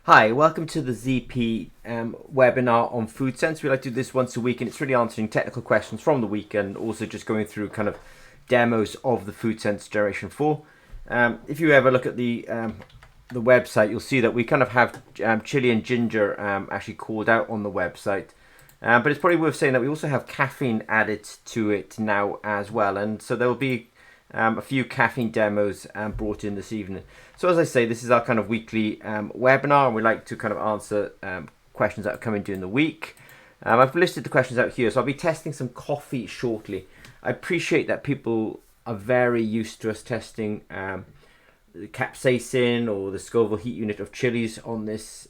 Hi, welcome to the ZP webinar on FoodSense. We like to do this once a week, and it's really answering technical questions from the week and also just going through kind of demos of the FoodSense Generation 4. If you ever look at the website, you'll see that we kind of have chili and ginger actually called out on the website. But it's probably worth saying that we also have caffeine added to it now as well. And so there will be a few caffeine demos brought in this evening. So as I say, this is our kind of weekly webinar, and we like to kind of answer questions that are coming during the week. I've listed the questions out here, so I'll be testing some coffee shortly. I appreciate that people are very used to us testing the capsaicin or the Scoville heat unit of chilies on this,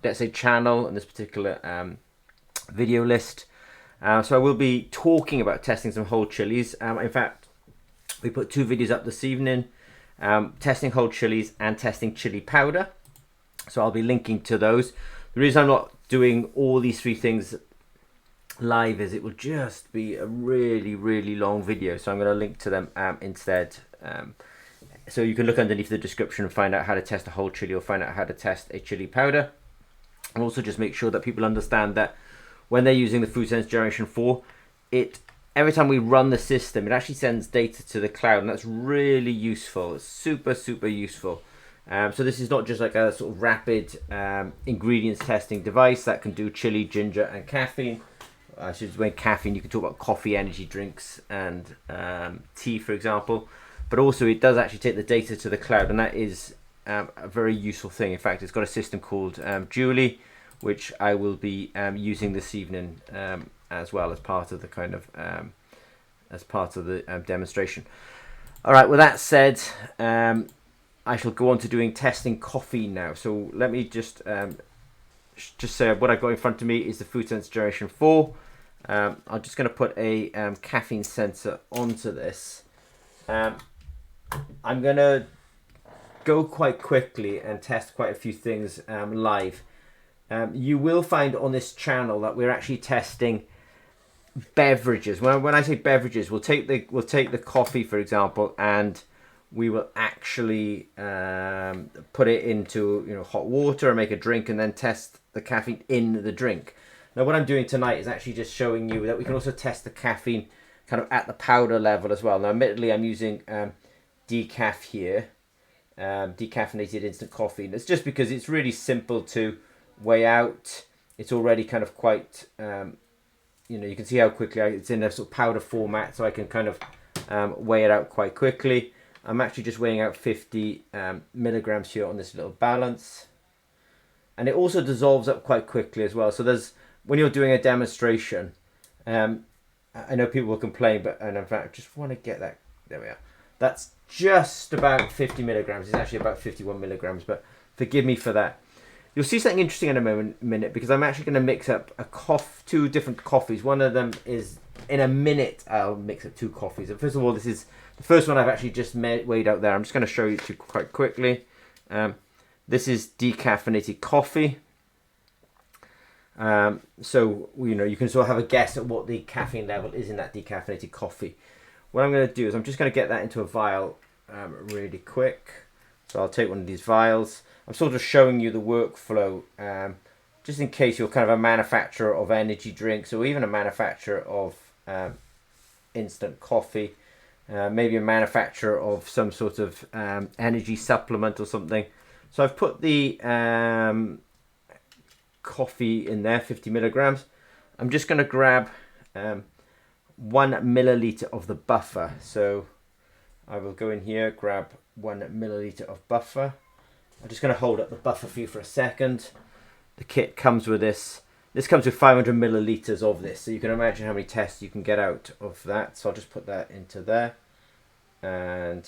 let's say, channel and this particular video list. So I will be talking about testing some whole chilies. In fact, we put two videos up this evening, testing whole chilies and testing chili powder. So I'll be linking to those. The reason I'm not doing all these three things live is it will just be a really long video. So I'm going to link to them instead. So you can look underneath the description and find out how to test a whole chili or find out how to test a chili powder. And also just make sure that people understand that when they're using the FoodSense Generation 4, every time we run the system, it actually sends data to the cloud, and that's really useful. It's super useful. So this is not just like a sort of rapid ingredients testing device that can do chili, ginger, and caffeine. When caffeine, you can talk about coffee, energy drinks, and tea, for example. But also, it does actually take the data to the cloud, and that is a very useful thing. In fact, it's got a system called Djuli, which I will be using this evening as well as part of the kind of demonstration. All right. With that said, I shall go on to doing testing coffee now. So let me just say what I've got in front of me is the FoodSense Generation 4. I'm just going to put a caffeine sensor onto this. I'm going to go quite quickly and test quite a few things live. You will find on this channel that we're actually testing beverages. When I say beverages, we'll take the coffee, for example, and we will actually put it into hot water and make a drink, and then test the caffeine in the drink. Now, what I'm doing tonight is actually just showing you that we can also test the caffeine kind of at the powder level as well. Now, admittedly, I'm using decaf here, decaffeinated instant coffee. And it's just because it's really simple to weigh out. It's already kind of quite, you can see how quickly it's in a sort of powder format, so I can kind of weigh it out quite quickly. I'm actually just weighing out 50 milligrams here on this little balance. And it also dissolves up quite quickly as well. So when you're doing a demonstration, I know people will complain, and in fact, I just want to get that. There we are. That's just about 50 milligrams. It's actually about 51 milligrams, but forgive me for that. You'll see something interesting in a minute, because I'm actually going to mix up two different coffees. One of them is, in a minute, I'll mix up two coffees. And first of all, this is the first one I've actually just weighed out there. I'm just going to show you quite quickly. This is decaffeinated coffee. So you can sort of have a guess at what the caffeine level is in that decaffeinated coffee. What I'm going to do is I'm just going to get that into a vial really quick. So I'll take one of these vials. I'm sort of showing you the workflow, just in case you're kind of a manufacturer of energy drinks or even a manufacturer of instant coffee, maybe a manufacturer of some sort of energy supplement or something. So I've put the coffee in there, 50 milligrams. I'm just going to grab 1 milliliter of the buffer. So I will go in here, grab 1 milliliter of buffer. I'm just going to hold up the buffer for you for a second. The kit comes with this. This comes with 500 milliliters of this. So you can imagine how many tests you can get out of that. So I'll just put that into there. And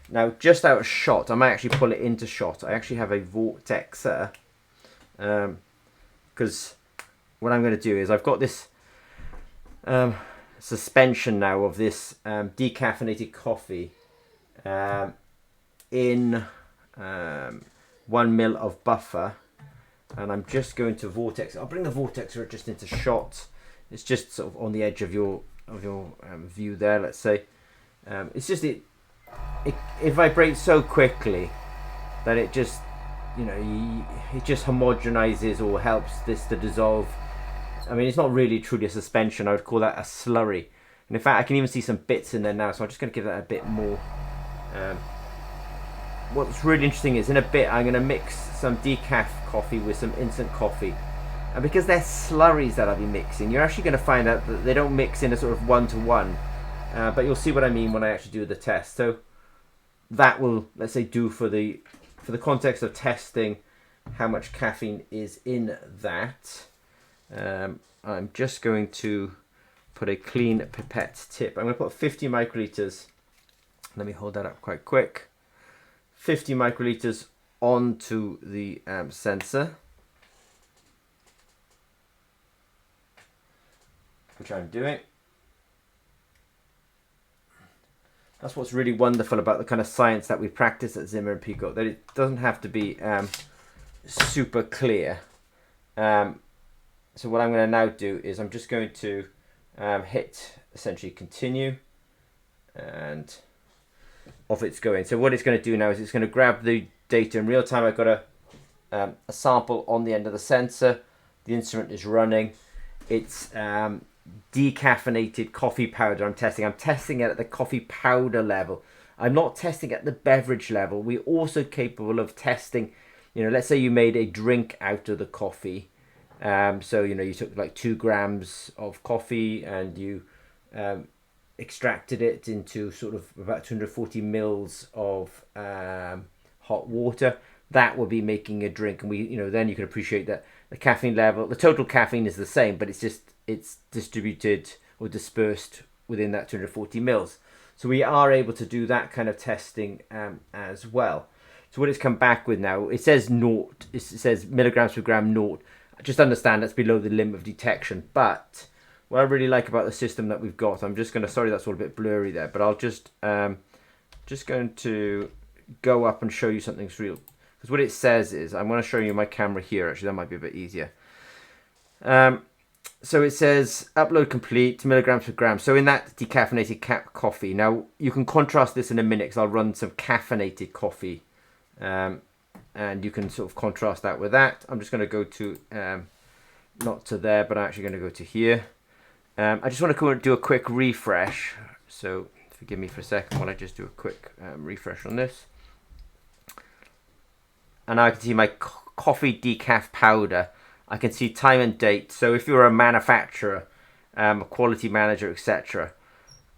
now just out of shot, I might actually pull it into shot. I actually have a vortexer. Because what I'm going to do is I've got this suspension now of this decaffeinated coffee in 1 mil of buffer, and I'm just going to vortex. I'll bring the vortexer just into shot. It's just sort of on the edge of your view there, let's say. It's just it vibrates so quickly that it just it just homogenizes or helps this to dissolve. I mean, it's not really truly a suspension. I would call that a slurry. And in fact, I can even see some bits in there now, so I'm just going to give that a bit more. What's really interesting is in a bit I'm going to mix some decaf coffee with some instant coffee. And because they're slurries that I'll be mixing, you're actually going to find out that they don't mix in a sort of one-to-one. But you'll see what I mean when I actually do the test. So that will, let's say, do for the context of testing how much caffeine is in that. I'm just going to put a clean pipette tip. I'm going to put 50 microliters. Let me hold that up quite quick. 50 microliters onto the sensor, which I'm doing. That's what's really wonderful about the kind of science that we practice at Zimmer and Peacock, that it doesn't have to be super clear. So what I'm going to now do is I'm just going to hit essentially continue, and off it's going. So what it's going to do now is it's going to grab the data in real time. I've got a sample on the end of the sensor. The instrument is running. It's decaffeinated coffee powder I'm testing. I'm testing it at the coffee powder level. I'm not testing at the beverage level. We're also capable of testing, let's say you made a drink out of the coffee. So, you took like 2 grams of coffee and you extracted it into sort of about 240 mils of hot water. That would be making a drink. And then you can appreciate that the caffeine level, the total caffeine is the same, but it's distributed or dispersed within that 240 mils. So we are able to do that kind of testing as well. So what it's come back with now, it says naught, it says milligrams per gram naught. Just understand that's below the limit of detection. But what I really like about the system that we've got, I'm just going to, sorry that's all a bit blurry there, but I'll just going to go up and show you something real. Because what it says is, I'm going to show you my camera here, actually that might be a bit easier. So it says upload complete, milligrams per gram. So in that decaffeinated coffee, now you can contrast this in a minute because I'll run some caffeinated coffee. And you can sort of contrast that with that. I'm just going to go to, not to there, but I'm actually going to go to here. I just want to do a quick refresh. So forgive me for a second while I just do a quick refresh on this. And now I can see my coffee decaf powder. I can see time and date. So if you're a manufacturer, a quality manager, etc.,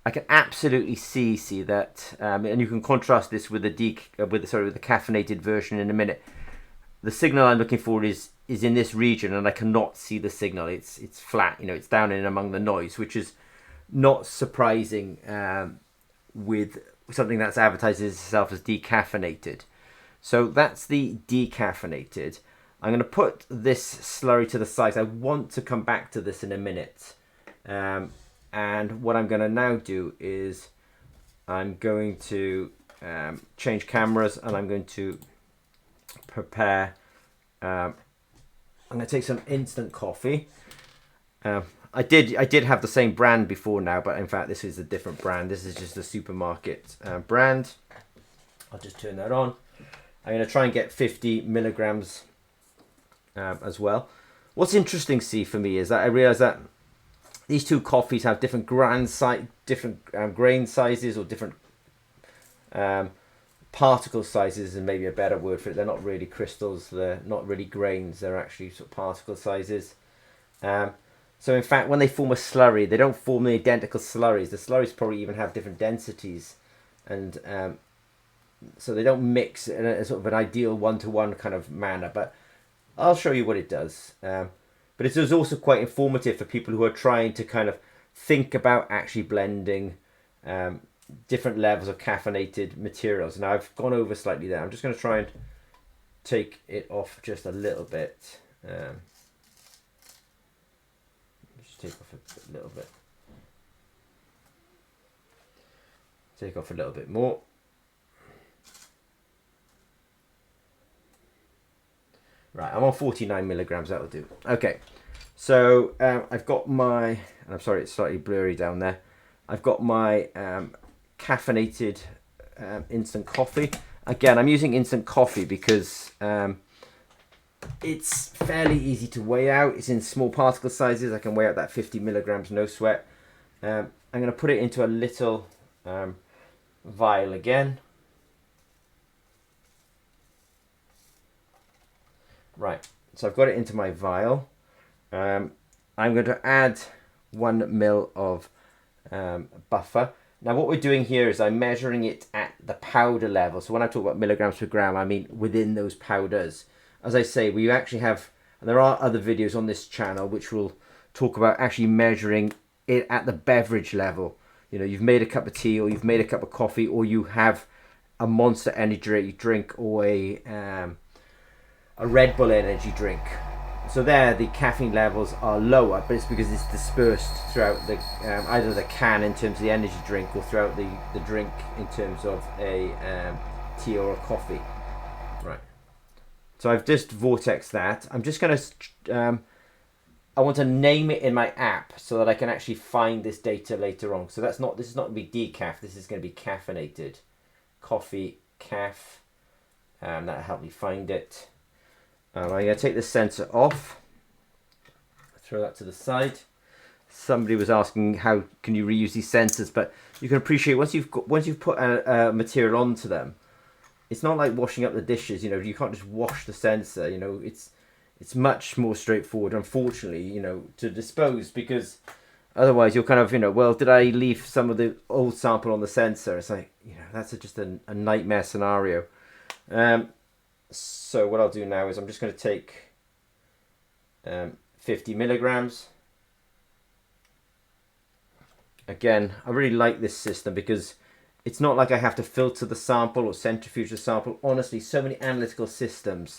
I can absolutely see that, and you can contrast this with the caffeinated version in a minute. The signal I'm looking for is in this region, and I cannot see the signal. It's flat, it's down in among the noise, which is not surprising with something that's advertised itself as decaffeinated. So that's the decaffeinated. I'm going to put this slurry to the side. I want to come back to this in a minute. And what I'm going to now do is I'm going to change cameras, and I'm going to prepare. I'm going to take some instant coffee. I did have the same brand before now, but in fact this is a different brand. This is just a supermarket brand. I'll just turn that on. I'm going to try and get 50 milligrams as well. What's interesting, for me is that I realize that these two coffees have different grain sizes, or different particle sizes, and maybe a better word for it. They're not really crystals, they're not really grains, they're actually sort of particle sizes. So in fact, when they form a slurry, they don't form the identical slurries. The slurries probably even have different densities, and so they don't mix in a sort of an ideal one-to-one kind of manner. But I'll show you what it does. But it is also quite informative for people who are trying to kind of think about actually blending different levels of caffeinated materials. Now I've gone over slightly there. I'm just going to try and take it off just a little bit. Just take off a little bit. Take off a little bit more. Right, I'm on 49 milligrams, that'll do. Okay, so I've got my, and I'm sorry it's slightly blurry down there, I've got my caffeinated instant coffee. Again, I'm using instant coffee because It's fairly easy to weigh out. It's in small particle sizes. I can weigh out that 50 milligrams, no sweat. I'm going to put it into a little vial again. Right, so I've got it into my vial. I'm going to add 1 ml of buffer. Now what we're doing here is I'm measuring it at the powder level. So when I talk about milligrams per gram, I mean within those powders. As I say, we actually have, and there are other videos on this channel which will talk about actually measuring it at the beverage level. You know, you've made a cup of tea, or you've made a cup of coffee, or you have a Monster energy drink, or a Red Bull energy drink. So there, the caffeine levels are lower, but it's because it's dispersed throughout the either the can in terms of the energy drink, or throughout the drink in terms of a tea or a coffee. Right. So I've just vortexed that. I'm just going to, I want to name it in my app so that I can actually find this data later on. So this is not going to be decaf, this is going to be caffeinated. Coffee, caf, that'll help me find it. I'm going to take the sensor off, throw that to the side. Somebody was asking how can you reuse these sensors, but you can appreciate once you've put a material onto them, it's not like washing up the dishes. You know, you can't just wash the sensor. You know, it's much more straightforward, unfortunately, you know, to dispose, because otherwise you're kind of, you know, well, did I leave some of the old sample on the sensor? It's like, you know, that's just a nightmare scenario. So what I'll do now is I'm just going to take 50 milligrams. Again, I really like this system because it's not like I have to filter the sample or centrifuge the sample. Honestly, so many analytical systems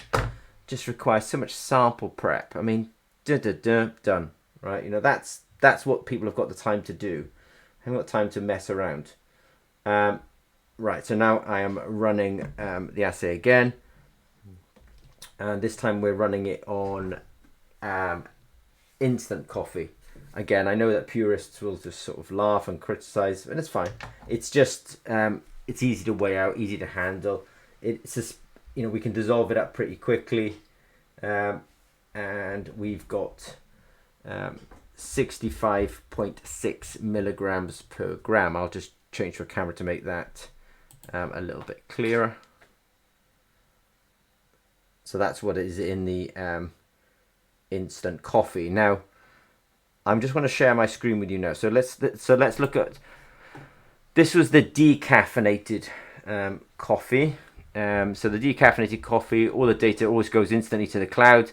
just require so much sample prep. I mean, done, right? You know, that's what people have got the time to do. I haven't got time to mess around. Right, so now I am running the assay again. And this time we're running it on instant coffee. Again, I know that purists will just sort of laugh and criticize, and it's fine. It's just, it's easy to weigh out, easy to handle. It's just, you know, we can dissolve it up pretty quickly. And we've got 65.6 milligrams per gram. I'll just change the camera to make that a little bit clearer. So that's what is in the instant coffee. Now, I'm just going to share my screen with you now. So let's look at, this was the decaffeinated coffee. So the decaffeinated coffee, all the data always goes instantly to the cloud.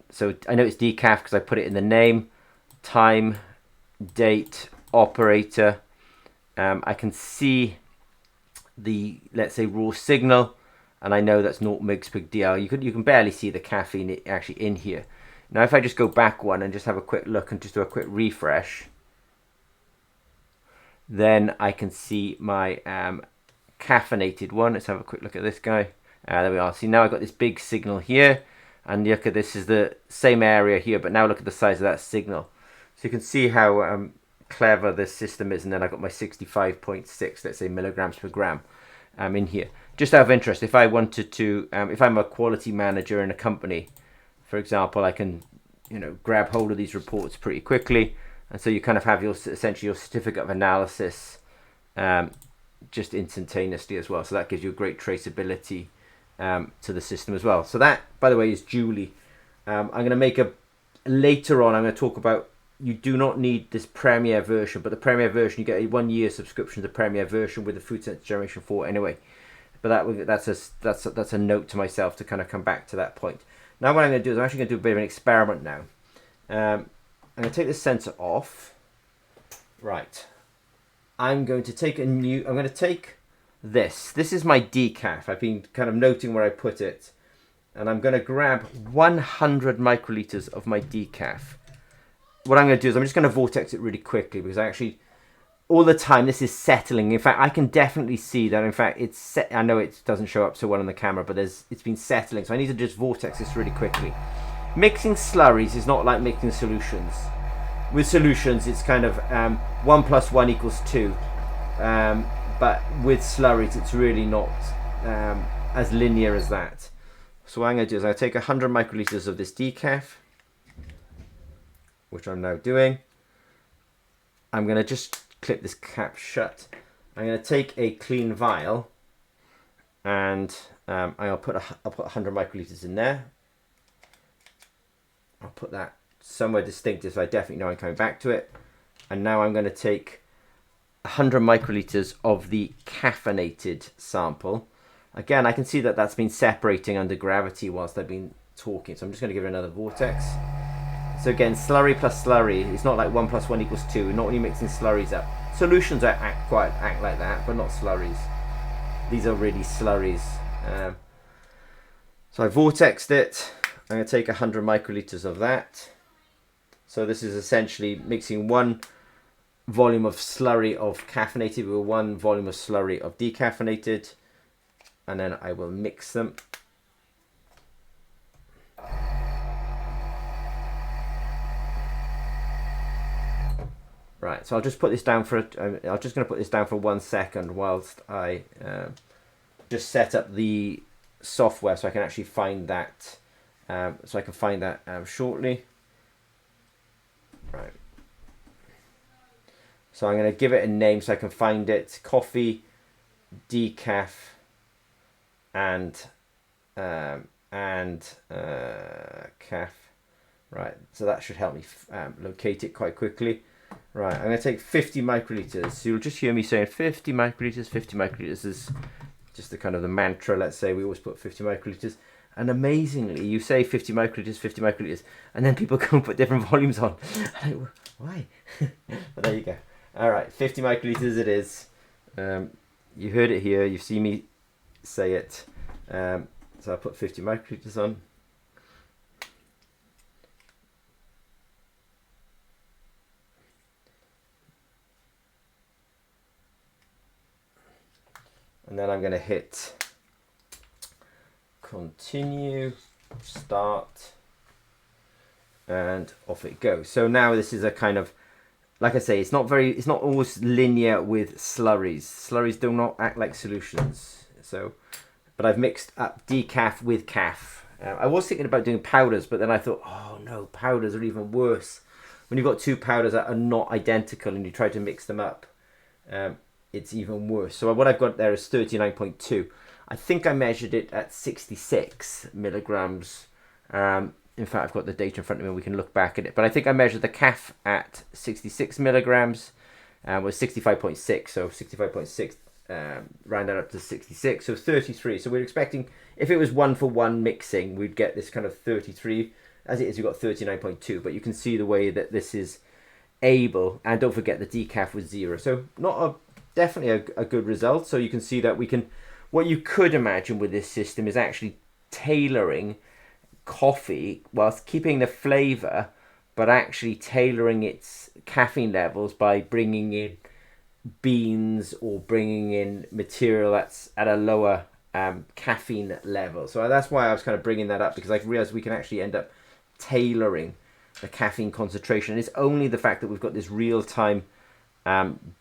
So I know it's decaf because I put it in the name, time, date, operator. I can see the, let's say, raw signal, and I know that's 0 mg per dl. You can barely see the caffeine actually in here. Now if I just go back one and just have a quick look and just do a quick refresh, then I can see my caffeinated one. Let's have a quick look at this guy. There we are. See, now I've got this big signal here, and look at this is the same area here, but now look at the size of that signal. So you can see how clever this system is. And then I've got my 65.6, let's say, milligrams per gram in here. Just out of interest, if I wanted to, if I'm a quality manager in a company, for example, I can, you know, grab hold of these reports pretty quickly, and so you kind of have your essentially your certificate of analysis just instantaneously as well. So that gives you a great traceability to the system as well. So that, by the way, is Djuli. I'm going to make later on, I'm going to talk about, you do not need this Premier version, but the Premier version, you get a 1 year subscription to the Premier version with the FoodSense Generation 4 anyway. But that's a note to myself to kind of come back to that point. Now what I'm going to do is I'm actually going to do a bit of an experiment now. I'm going to take this sensor off. Right. I'm going to take this. This is my decaf. I've been kind of noting where I put it. And I'm going to grab 100 microliters of my decaf. What I'm going to do is I'm just going to vortex it really quickly, because I actually, all the time this is settling. In fact, I can definitely see that, in fact, it's set. I know it doesn't show up so well on the camera, but it's been settling. So I need to just vortex this really quickly. Mixing slurries is not like mixing solutions. With solutions, it's kind of 1 + 1 = 2. But with slurries, it's really not as linear as that. So what I'm going to do is I take 100 microliters of this decaf, which I'm now doing. I'm going to just clip this cap shut. I'm going to take a clean vial, and I'll put 100 microliters in there. I'll put that somewhere distinctive so I definitely know I'm coming back to it. And now I'm going to take 100 microliters of the caffeinated sample. Again, I can see that that's been separating under gravity whilst I've been talking, so I'm just going to give it another vortex. So again, slurry plus slurry. It's not like 1 + 1 = 2. Not when you're mixing slurries up. Solutions act like that, but not slurries. These are really slurries. So I vortexed it. I'm going to take 100 microliters of that. So this is essentially mixing 1 volume of slurry of caffeinated with 1 volume of slurry of decaffeinated. And then I will mix them. Right, so I'll just put this down for. I'm just going to put this down for 1 second whilst I just set up the software so I can actually find that. So I can find that shortly. Right. So I'm going to give it a name so I can find it. Coffee, decaf, and calf. Right, so that should help me locate it quite quickly. Right, I'm going to take 50 microliters. So you'll just hear me saying 50 microliters, 50 microliters is just the kind of the mantra. Let's say we always put 50 microliters. And amazingly, you say 50 microliters, 50 microliters, and then people go and put different volumes on. Why? But there you go. All right, 50 microliters it is. You heard it here. You've seen me say it. So I'll put 50 microliters on. And then I'm going to hit continue, start, and off it goes. So now this is a kind of, like I say, it's not always linear with slurries. Slurries do not act like solutions. So, but I've mixed up decaf with calf. I was thinking about doing powders, but then I thought, oh no, powders are even worse. When you've got 2 powders that are not identical and you try to mix them up, it's even worse. So what I've got there is 39.2. I think I measured it at 66 milligrams. In fact, I've got the data in front of me and we can look back at it. But I think I measured the calf at 66 milligrams, was 65.6. So 65.6 round that up to 66. So 33. So we're expecting, if it was 1-for-1 mixing, we'd get this kind of 33. As it is, we've got 39.2. But you can see the way that this is able. And don't forget the decaf was 0. So definitely a good result. So you can see that we can, what you could imagine with this system is actually tailoring coffee whilst keeping the flavour, but actually tailoring its caffeine levels by bringing in beans or bringing in material that's at a lower caffeine level. So that's why I was kind of bringing that up, because I realised we can actually end up tailoring the caffeine concentration. And it's only the fact that we've got this real-time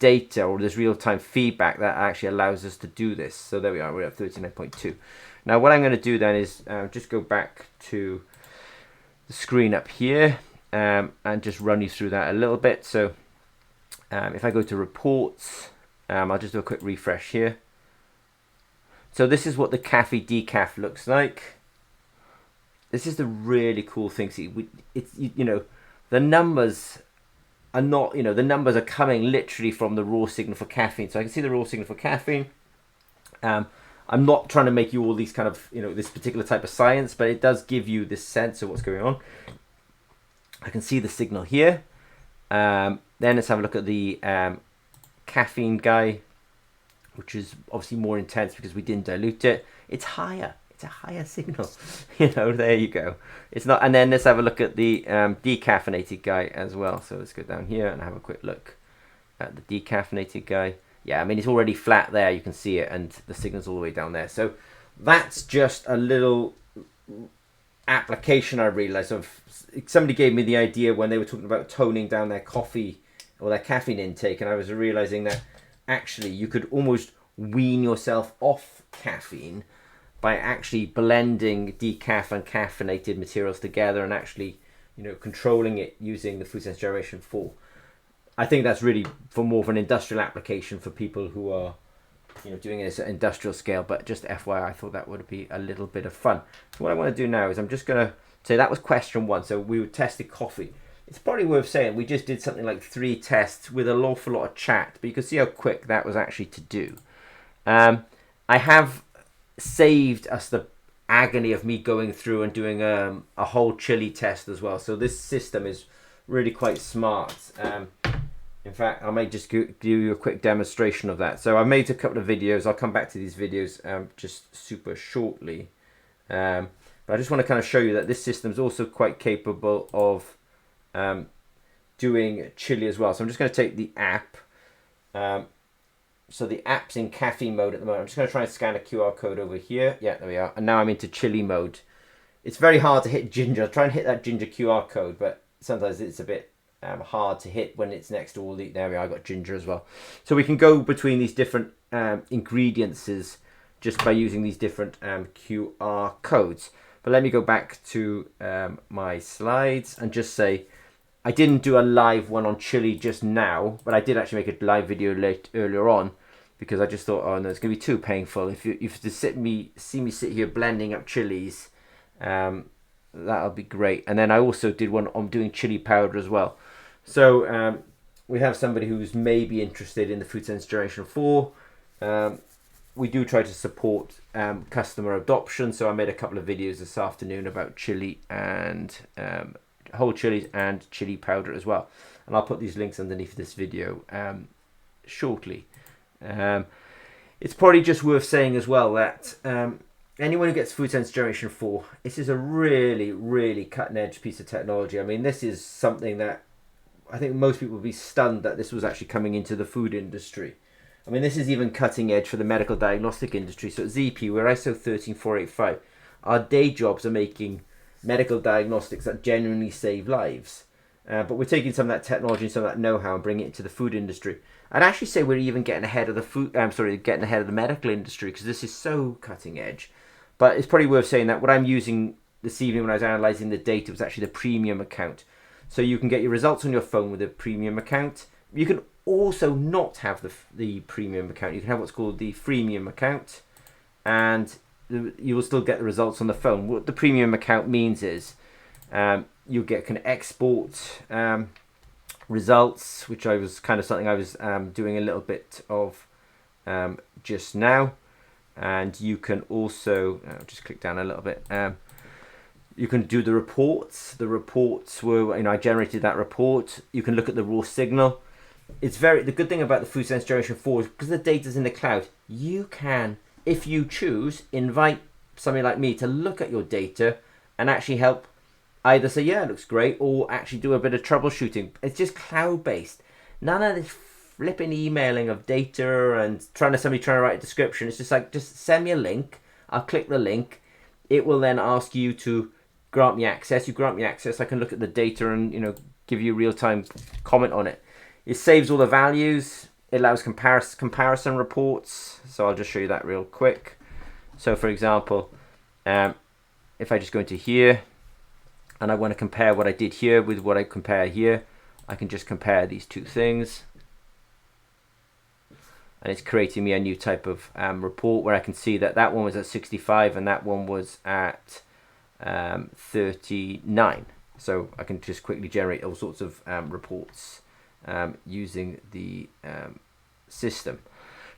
data or this real-time feedback that actually allows us to do this. So there we are, we're at 39.2. Now what I'm going to do then is just go back to the screen up here and just run you through that a little bit. So if I go to reports, I'll just do a quick refresh here. So this is what the Cafe Decaf looks like. This is the really cool thing. See, it's the numbers are not, the numbers are coming literally from the raw signal for caffeine. So I can see the raw signal for caffeine. I'm not trying to make you all these kind of, this particular type of science, but it does give you this sense of what's going on. I can see the signal here. Then let's have a look at the caffeine guy, which is obviously more intense because we didn't dilute it. It's higher. It's a higher signal. There you go. It's not. And then let's have a look at the decaffeinated guy as well. So let's go down here and have a quick look at the decaffeinated guy. Yeah, I mean, it's already flat there. You can see it, and the signal's all the way down there. So that's just a little application I realized of. Somebody gave me the idea when they were talking about toning down their coffee or their caffeine intake, and I was realizing that actually you could almost wean yourself off caffeine by actually blending decaf and caffeinated materials together and actually, controlling it using the FoodSense Generation 4. I think that's really for more of an industrial application for people who are, doing this at industrial scale. But just FYI, I thought that would be a little bit of fun. So what I want to do now is I'm just going to say that was question 1. So we tested coffee. It's probably worth saying we just did something like 3 tests with an awful lot of chat, but you can see how quick that was actually to do. I have saved us the agony of me going through and doing a whole chili test as well. So this system is really quite smart. In fact, I may just give you a quick demonstration of that. So I made a couple of videos. I'll come back to these videos just super shortly. But I just want to kind of show you that this system is also quite capable of doing chili as well. So I'm just going to take the app. So the app's in caffeine mode at the moment. I'm just going to try and scan a QR code over here. Yeah, there we are. And now I'm into chili mode. It's very hard to hit ginger. I'll try and hit that ginger QR code, but sometimes it's a bit hard to hit when it's next to all the... There we are, I got ginger as well. So we can go between these different ingredients just by using these different QR codes. But let me go back to my slides and just say, I didn't do a live one on chili just now, but I did actually make a live video earlier on because I just thought, oh no, it's going to be too painful. If you to see me sit here blending up chilies, that'll be great. And then I also did one on doing chili powder as well. So we have somebody who's maybe interested in the FoodSense Generation 4. We do try to support customer adoption. So I made a couple of videos this afternoon about chili and whole chilies and chili powder as well, and I'll put these links underneath this video shortly. It's probably just worth saying as well that anyone who gets FoodSense Generation 4, this is a really, really cutting edge piece of technology. I mean, this is something that I think most people would be stunned that this was actually coming into the food industry. I mean, this is even cutting edge for the medical diagnostic industry. So at ZP, we're ISO 13485. Our day jobs are making medical diagnostics that genuinely save lives. But we're taking some of that technology and some of that know-how and bringing it into the food industry. I'd actually say we're even getting ahead of the getting ahead of the medical industry because this is so cutting edge. But it's probably worth saying that what I'm using this evening when I was analysing the data was actually the premium account. So you can get your results on your phone with a premium account. You can also not have the premium account. You can have what's called the freemium account, and you will still get the results on the phone. What the premium account means is you'll get can export results, which I was kind of something I was doing a little bit of just now. And you can also just click down a little bit. You can do the reports. The reports were, I generated that report. You can look at the raw signal. It's the good thing about the FoodSense Generation 4 is because the data's in the cloud, you can, if you choose, invite somebody like me to look at your data and actually help either say, yeah, it looks great, or actually do a bit of troubleshooting. It's just cloud-based. None of this flipping emailing of data and somebody trying to write a description. It's just like, just send me a link. I'll click the link. It will then ask you to grant me access. You grant me access. I can look at the data and, give you real-time comment on it. It saves all the values. It allows comparison reports. So I'll just show you that real quick. So for example, if I just go into here and I want to compare what I did here with what I compare here, I can just compare these two things. And it's creating me a new type of report where I can see that that one was at 65 and that one was at 39. So I can just quickly generate all sorts of reports using the system.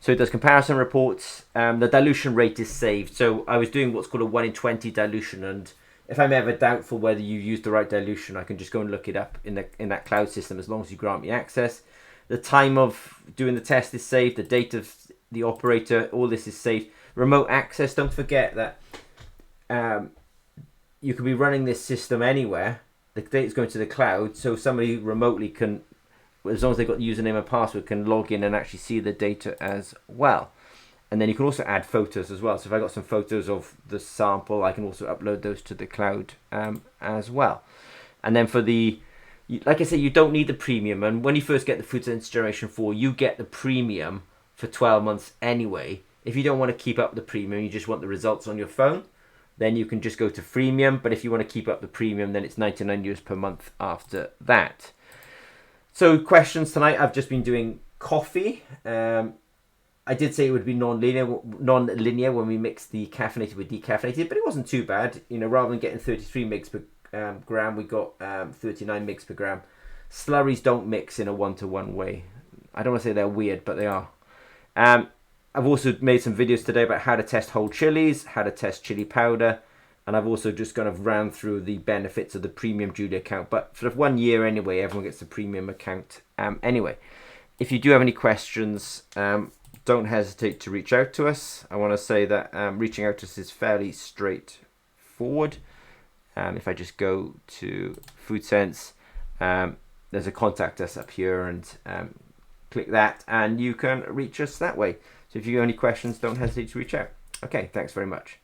So it does comparison reports. The dilution rate is saved. So I was doing what's called a 1 in 20 dilution, and if I'm ever doubtful whether you used the right dilution, I can just go and look it up in that cloud system as long as you grant me access. The time of doing the test is saved. The date of the operator, all this is saved. Remote access, don't forget that you could be running this system anywhere. The data's going to the cloud, so somebody remotely can, as long as they've got the username and password, can log in and actually see the data as well. And then you can also add photos as well. So if I got some photos of the sample, I can also upload those to the cloud as well. And then for the, like I said, you don't need the premium. And when you first get the FoodSense Generation 4, you get the premium for 12 months anyway. If you don't want to keep up the premium, you just want the results on your phone, then you can just go to freemium. But if you want to keep up the premium, then it's €99 per month after that. So questions tonight, I've just been doing coffee. I did say it would be non-linear when we mix the caffeinated with decaffeinated, but it wasn't too bad. You know, rather than getting 33 mg per gram, we got 39 mg per gram. Slurries don't mix in a one-to-one way. I don't want to say they're weird, but they are. I've also made some videos today about how to test whole chilies, how to test chili powder, and I've also just kind of ran through the benefits of the premium Djuli account. But for 1 year anyway, everyone gets the premium account. Anyway, if you do have any questions, don't hesitate to reach out to us. I want to say that reaching out to us is fairly straightforward. If I just go to FoodSense, there's a contact us up here, and click that and you can reach us that way. So if you have any questions, don't hesitate to reach out. Okay, thanks very much.